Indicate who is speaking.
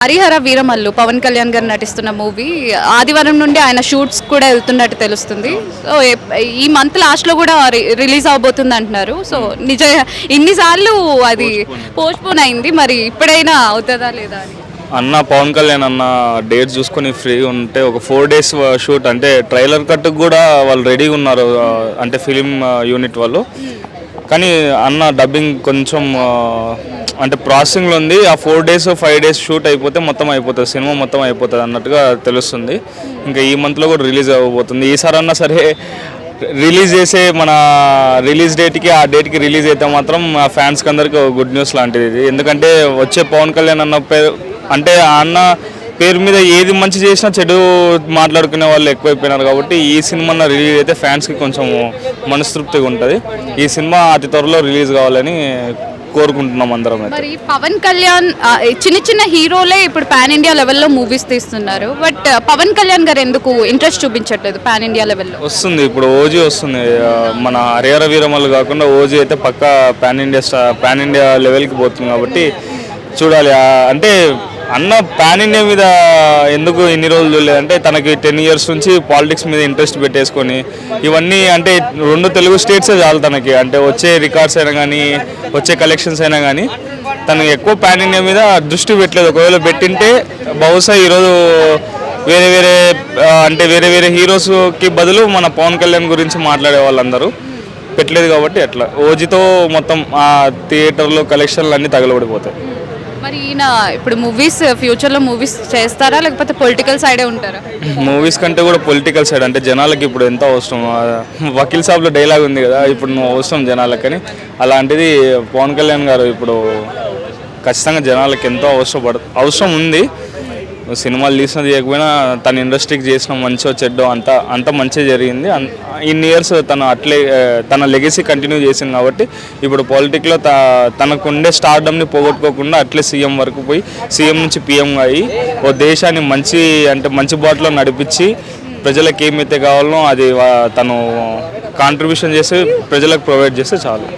Speaker 1: హరిహర వీరమల్లు పవన్ కళ్యాణ్ గారు నటిస్తున్న మూవీ ఆదివారం నుండి ఆయన షూట్స్ కూడా వెళ్తున్నట్టు తెలుస్తుంది. సో ఈ మంత్ లాస్ట్లో కూడా రిలీజ్ అవబోతుంది అంటున్నారు. సో ఇన్నిసార్లు అది పోస్ట్పోన్ అయింది, మరి ఇప్పుడైనా అవుతుందా లేదా అని.
Speaker 2: అన్న పవన్ కళ్యాణ్ అన్న డేట్ చూసుకొని ఫ్రీ ఉంటే ఒక 4 days షూట్, అంటే ట్రైలర్ కట్కి కూడా వాళ్ళు రెడీగా ఉన్నారు, అంటే ఫిలిం యూనిట్ వాళ్ళు. కానీ అన్న డబ్బింగ్ కొంచెం అంటే ప్రాసెసింగ్లో ఉంది. ఆ 4 days 5 days షూట్ అయిపోతే మొత్తం అయిపోతుంది, సినిమా మొత్తం అయిపోతుంది అన్నట్టుగా తెలుస్తుంది. ఇంకా ఈ మంత్లో కూడా రిలీజ్ అవ్వబోతుంది. ఈసారి అన్నా సరే రిలీజ్ చేసే మన రిలీజ్ డేట్కి ఆ డేట్కి రిలీజ్ అయితే మాత్రం మా ఫ్యాన్స్కి అందరికీ గుడ్ న్యూస్ లాంటిది ఇది. ఎందుకంటే వచ్చే పవన్ కళ్యాణ్ అన్న పేరు, అంటే ఆ అన్న పేరు మీద ఏది మంచి చేసినా చెడు మాట్లాడుకునే వాళ్ళు ఎక్కువైపోయినారు. కాబట్టి ఈ సినిమా రిలీజ్ అయితే ఫ్యాన్స్కి కొంచెం మనస్తృప్తిగా ఉంటుంది. ఈ సినిమా అతి త్వరలో రిలీజ్ కావాలని కోరుకుంటున్నాం అందరం.
Speaker 1: మరి పవన్ కళ్యాణ్ చిన్న హీరోలే ఇప్పుడు పాన్ ఇండియా లెవెల్లో మూవీస్ తీస్తున్నారు, బట్ పవన్ కళ్యాణ్ గారు ఎందుకు ఇంట్రెస్ట్ చూపించట్లేదు పాన్ ఇండియా లెవెల్లో?
Speaker 2: వస్తుంది, ఇప్పుడు ఓజీ వస్తుంది. మన హరిహర వీరమల్లు కాకుండా ఓజీ అయితే పక్కా పాన్ ఇండియా లెవెల్కి పోతుంది. కాబట్టి చూడాలి. అంటే అన్న పాన్ ఇండియా మీద ఎందుకు ఇన్ని రోజులు చూడలేదంటే తనకి 10 years నుంచి పాలిటిక్స్ మీద ఇంట్రెస్ట్ పెట్టేసుకొని ఇవన్నీ, అంటే 2 తెలుగు స్టేట్సే చాలు తనకి, అంటే వచ్చే రికార్డ్స్ అయినా కానీ వచ్చే కలెక్షన్స్ అయినా కానీ తను ఎక్కువ పాన్ ఇండియా మీద దృష్టి పెట్టలేదు. ఒకవేళ పెట్టింటే బహుశా ఈరోజు వేరే వేరే హీరోస్కి బదులు మన పవన్ కళ్యాణ్ గురించి మాట్లాడే వాళ్ళందరూ పెట్టలేదు. కాబట్టి అట్లా ఓజీతో మొత్తం ఆ థియేటర్లో కలెక్షన్లు అన్నీ తగలబడిపోతాయి.
Speaker 1: మరి ఈయన ఇప్పుడు ఫ్యూచర్లో మూవీస్ చేస్తారా, లేకపోతే పొలిటికల్ సైడే ఉంటారా?
Speaker 2: మూవీస్ కంటే కూడా పొలిటికల్ సైడ్, అంటే జనాలకి ఇప్పుడు ఎంత అవసరం. వకీల్ సాబ్లో డైలాగ్ ఉంది కదా, ఇప్పుడు నువ్వు అవసరం జనాలకి అని. అలాంటిది పవన్ కళ్యాణ్ గారు ఇప్పుడు ఖచ్చితంగా జనాలకి ఎంతో అవసరం ఉంది. సినిమాలు తీసినా తీయకపోయినా తన ఇండస్ట్రీకి చేసిన మంచో చెడ్డో అంత మంచిగా జరిగింది. ఇన్ని ఇయర్స్ తను అట్లే తన లెగసీ కంటిన్యూ చేసింది. కాబట్టి ఇప్పుడు పాలిటిక్లో తనకుండే స్టార్డమ్ని పోగొట్టుకోకుండా అట్లే సీఎం వరకు పోయి సీఎం నుంచి పీఎంగా అయ్యి ఓ దేశాన్ని మంచి బాటలో నడిపించి ప్రజలకు ఏమైతే కావాలో అది తను కాంట్రిబ్యూషన్ చేసి ప్రజలకు ప్రొవైడ్ చేస్తే చాలు.